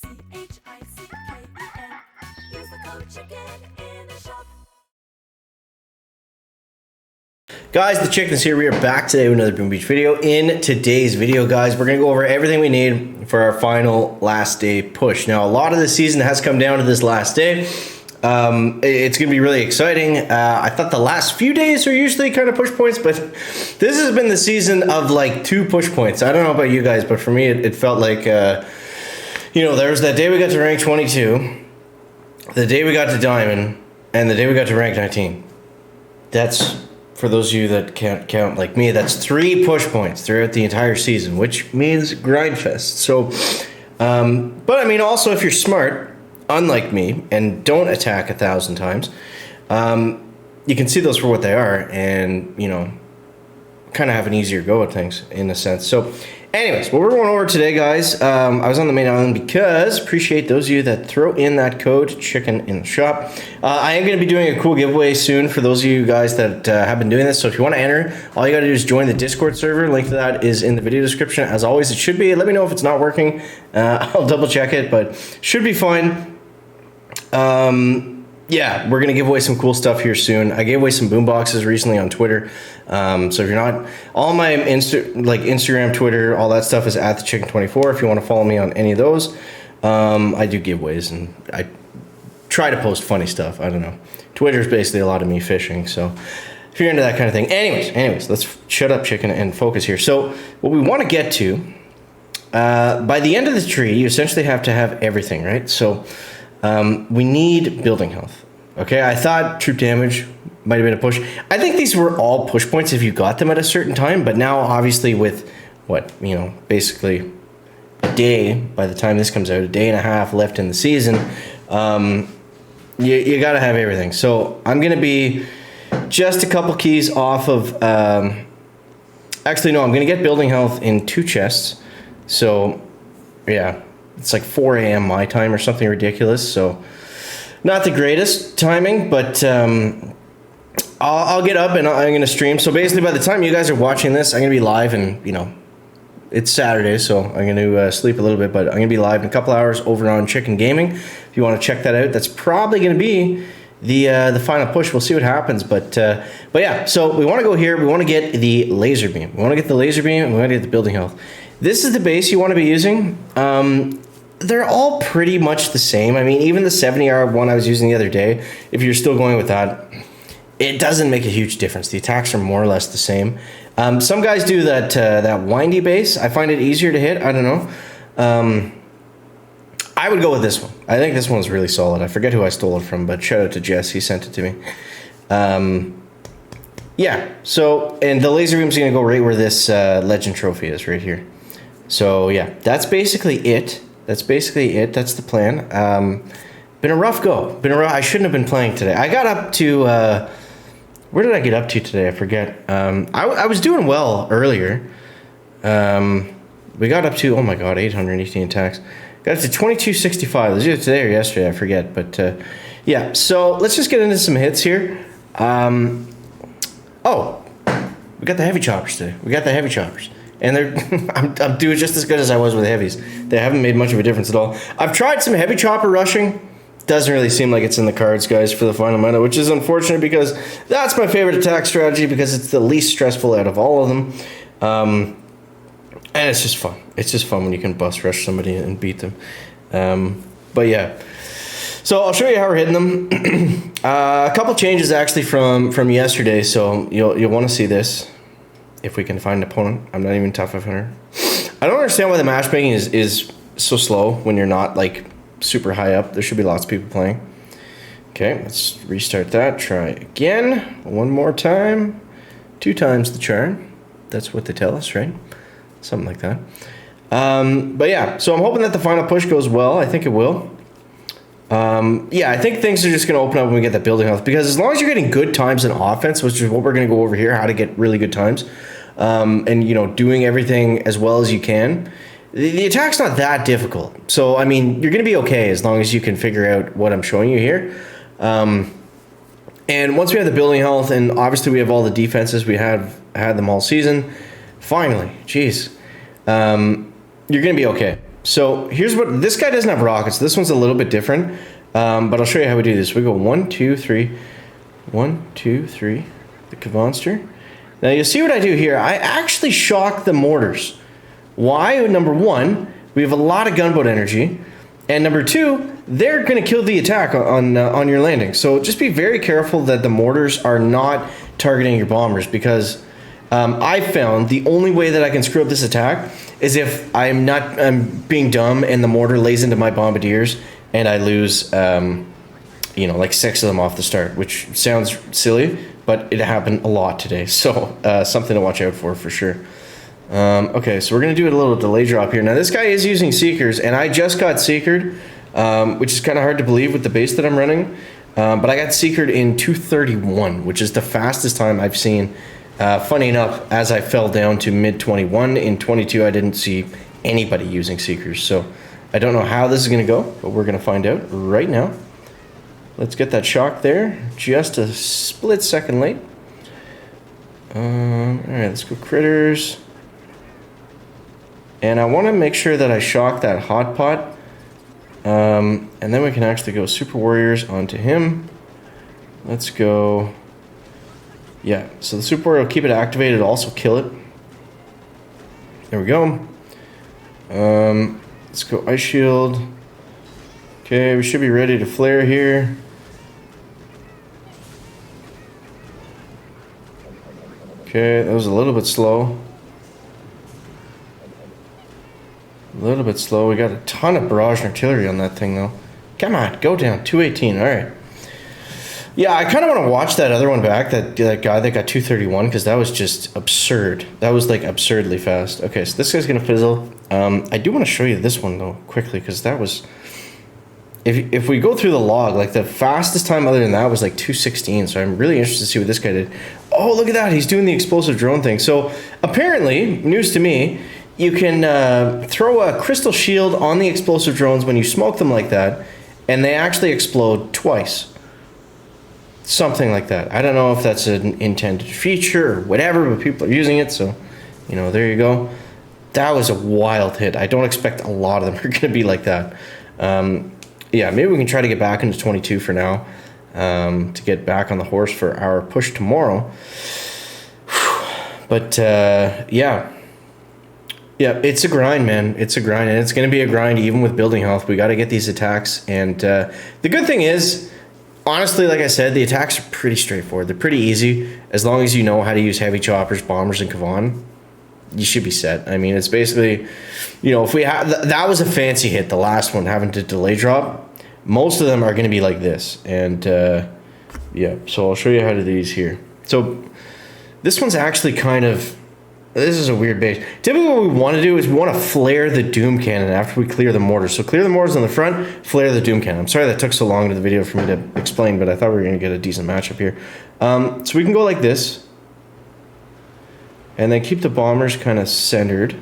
Use the code CHICKEN in the shop. Guys, the Chickens here. We are back today with another Boom Beach video. In today's video, guys, we're going to go over everything we need for our final last day push. Now, a lot of the season has come down to this last day. It's going to be really exciting. I thought the last few days are usually kind of push points, but this has been the season of like 2 push points. I don't know about you guys, but for me, it felt like, you know, there was that day we got to rank 22, the day we got to Diamond, and the day we got to rank 19. That's... For those of you that can't count like me, that's 3 push points throughout the entire season, which means grindfest. So, but I mean, also if you're smart, unlike me, and don't attack 1,000 times, you can see those for what they are, and you know, kind of have an easier go at things in a sense. So, anyways, what we're going over today, guys, I was on the main island because appreciate those of you that throw in that code chicken in the shop. I am going to be doing a cool giveaway soon for those of you guys that have been doing this. So if you want to enter, all you got to do is join the Discord server. Link to that is in the video description. As always, it should be. Let me know if it's not working. I'll double check it, but should be fine. Yeah, we're going to give away some cool stuff here soon. I gave away some boom boxes recently on Twitter. So if you're not, all my Instagram, Twitter, all that stuff is at thechicken24. If you want to follow me on any of those, I do giveaways and I try to post funny stuff. I don't know. Twitter is basically a lot of me fishing. So if you're into that kind of thing, anyways, let's shut up, chicken, and focus here. So what we want to get to, by the end of the tree, you essentially have to have everything, right? So we need building health. Okay, I thought troop damage might have been a push. I think these were all push points if you got them at a certain time, but now obviously with what, you know, basically a day, by the time this comes out, a day and a half left in the season, you got to have everything. So I'm going to be just a couple keys off of, actually no, I'm going to get building health in 2 chests. So yeah, it's like 4 a.m. my time or something ridiculous. So not the greatest timing, but I'll get up and I'm going to stream. So basically by the time you guys are watching this, I'm going to be live, and you know, it's Saturday, so I'm going to sleep a little bit, but I'm going to be live in a couple hours over on Chicken Gaming. If you want to check that out, that's probably going to be the final push. We'll see what happens, but yeah, so we want to go here. We want to get the laser beam. We want to get the laser beam, and we want to get the building health. This is the base you want to be using. They're all pretty much the same. I mean, even the 70-yard one I was using the other day, if you're still going with that, it doesn't make a huge difference. The attacks are more or less the same. Some guys do that windy base. I find it easier to hit. I don't know. I would go with this one. I think this one's really solid. I forget who I stole it from, but shout out to Jess. He sent it to me. Yeah, so, and the laser beam's going to go right where this legend trophy is, right here. So, yeah, that's basically it. That's the plan. Been a rough go. I shouldn't have been playing today. I got up to, where did I get up to today? I forget. I was doing well earlier. We got up to, oh my god, 818 attacks. Got up to 2265. It was either today or yesterday, I forget. But yeah, so let's just get into some hits here. Oh, we got the heavy choppers today. And they're I'm doing just as good as I was with the heavies. They haven't made much of a difference at all. I've tried some heavy chopper rushing. Doesn't really seem like it's in the cards, guys, for the final meta, which is unfortunate because that's my favorite attack strategy because it's the least stressful out of all of them. And it's just fun. It's just fun when you can bust rush somebody and beat them. But yeah. So I'll show you how we're hitting them. A couple changes actually from yesterday, so you'll want to see this. If we can find an opponent. I'm not even tough of hunter. I don't understand why the matchmaking is so slow when you're not like super high up. There should be lots of people playing. Okay, let's restart that. Try again. One more time. 2 times the charm. That's what they tell us, right? Something like that. But yeah, so I'm hoping that the final push goes well. I think it will. Yeah, I think things are just going to open up when we get that building health, because as long as you're getting good times in offense, which is what we're going to go over here, how to get really good times, and you know, doing everything as well as you can, the attack's not that difficult. So I mean, you're going to be okay as long as you can figure out what I'm showing you here. And once we have the building health, and obviously we have all the defenses, we have had them all season, finally, geez, you're going to be okay. So here's what, this guy doesn't have rockets. This one's a little bit different, but I'll show you how we do this. We go 1, 2, 3, 1, 2, 3, the Kavonster. Now you'll see what I do here. I actually shock the mortars. Why? Number one, we have a lot of gunboat energy. And number two, they're going to kill the attack on your landing. So just be very careful that the mortars are not targeting your bombers, because I found the only way that I can screw up this attack is if I'm being dumb and the mortar lays into my bombardiers and I lose, you know, like 6 of them off the start, which sounds silly, but it happened a lot today. So something to watch out for sure. Okay, so we're going to do a little delay drop here. Now this guy is using Seekers, and I just got Seekered, which is kind of hard to believe with the base that I'm running. But I got Seekered in 2:31, which is the fastest time I've seen. Funny enough, as I fell down to mid 21, in 22 I didn't see anybody using Seekers. So I don't know how this is going to go, but we're going to find out right now. Let's get that shock there, just a split second late. Alright, let's go critters. And I want to make sure that I shock that hot pot. And then we can actually go Super Warriors onto him. Let's go. Yeah, so the Super Warrior will keep it activated, also kill it. There we go. Let's go Ice Shield. Okay, we should be ready to flare here. Okay, that was a little bit slow. A little bit slow. We got a ton of barrage and artillery on that thing, though. Come on, go down. 218. All right. Yeah, I kind of want to watch that other one back, that guy that got 231, because that was just absurd. That was, like, absurdly fast. Okay, so this guy's going to fizzle. I do want to show you this one, though, quickly, because that was... If we go through the log, like, the fastest time other than that was, like, 216, so I'm really interested to see what this guy did. Oh, look at that. He's doing the explosive drone thing. So, apparently, news to me... You can throw a crystal shield on the explosive drones when you smoke them like that, and they actually explode twice. Something like that. I don't know if that's an intended feature or whatever, but people are using it, so, you know, there you go. That was a wild hit. I don't expect a lot of them are going to be like that. Yeah, maybe we can try to get back into 22 for now, to get back on the horse for our push tomorrow. But, yeah. Yeah, it's a grind, man. It's a grind, and it's going to be a grind even with building health. We got to get these attacks, and the good thing is, honestly, like I said, the attacks are pretty straightforward. They're pretty easy. As long as you know how to use heavy choppers, bombers, and Kavan, you should be set. I mean, it's basically, you know, if we have... That was a fancy hit, the last one, having to delay drop. Most of them are going to be like this, and yeah, so I'll show you how to do these here. So this one's actually kind of... This is a weird base. Typically what we want to do is we want to flare the Doom Cannon after we clear the mortars. So clear the mortars on the front, flare the Doom Cannon. I'm sorry that took so long to the video for me to explain, but I thought we were going to get a decent matchup here. So we can go like this. And then keep the bombers kind of centered.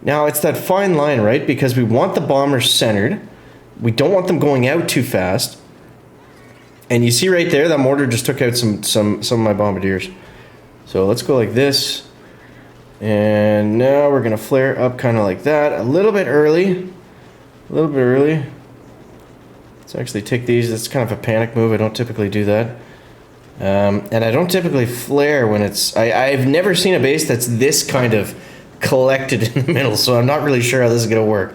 Now it's that fine line, right? Because we want the bombers centered. We don't want them going out too fast. And you see right there, that mortar just took out some of my bombardiers. So let's go like this, and now we're gonna flare up kind of like that, a little bit early. Let's actually take these. That's kind of a panic move. I don't typically do that, and I don't typically flare when it's. I've never seen a base that's this kind of collected in the middle, so I'm not really sure how this is gonna work.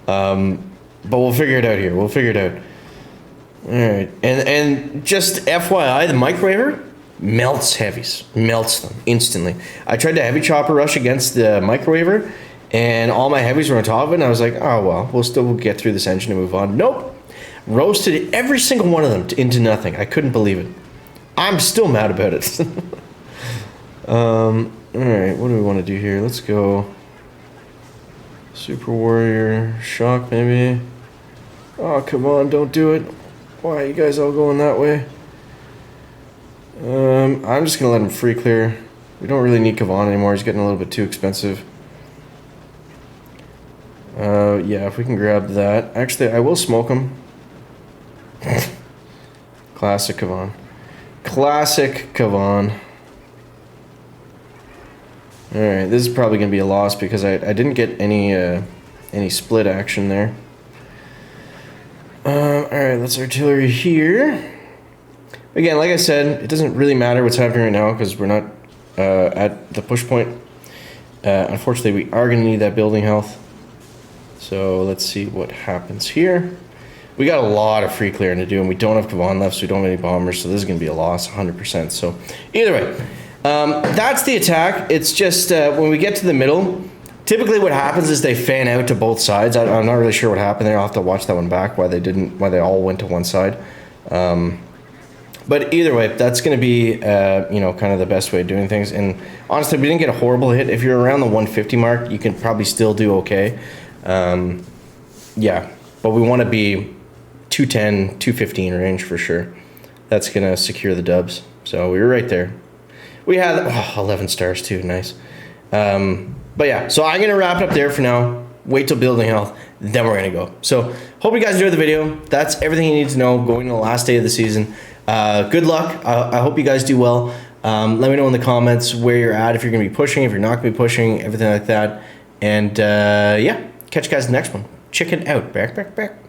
But we'll figure it out here. We'll figure it out. All right, and just FYI, the microwaver melts heavies, melts them instantly. I tried to heavy chopper rush against the microwaver, and all my heavies were on top of it, and I was like, oh well, we'll get through this engine and move on. Nope. Roasted every single one of them into nothing. I couldn't believe it. I'm still mad about it. Alright, what do we want to do here? Let's go Super Warrior, shock maybe. Oh, come on, don't do it. Why are you guys all going that way? I'm just going to let him free clear. We don't really need Kavan anymore. He's getting a little bit too expensive. Yeah, if we can grab that. Actually, I will smoke him. Classic Kavan. Classic Kavan. Alright, this is probably going to be a loss because I didn't get any any split action there. Alright, that's artillery here. Again, like I said, it doesn't really matter what's happening right now because we're not at the push point. Unfortunately, we are going to need that building health. So let's see what happens here. We got a lot of free clearing to do, and we don't have Kavan left, so we don't have any bombers, so this is going to be a loss, 100%. So either way, that's the attack. It's just when we get to the middle, typically what happens is they fan out to both sides. I'm not really sure what happened there. I'll have to watch that one back, why they all went to one side. But either way, that's going to be, you know, kind of the best way of doing things. And honestly, we didn't get a horrible hit. If you're around the 150 mark, you can probably still do okay. Yeah, but we want to be 210, 215 range for sure. That's going to secure the dubs. So we were right there. We had 11 stars too, nice. But yeah, so I'm going to wrap it up there for now. Wait till building health, then we're going to go. So hope you guys enjoyed the video. That's everything you need to know going to the last day of the season. Good luck. I hope you guys do well. Let me know in the comments where you're at, if you're going to be pushing, if you're not going to be pushing, everything like that. And yeah, catch you guys in the next one. Chicken out. Back.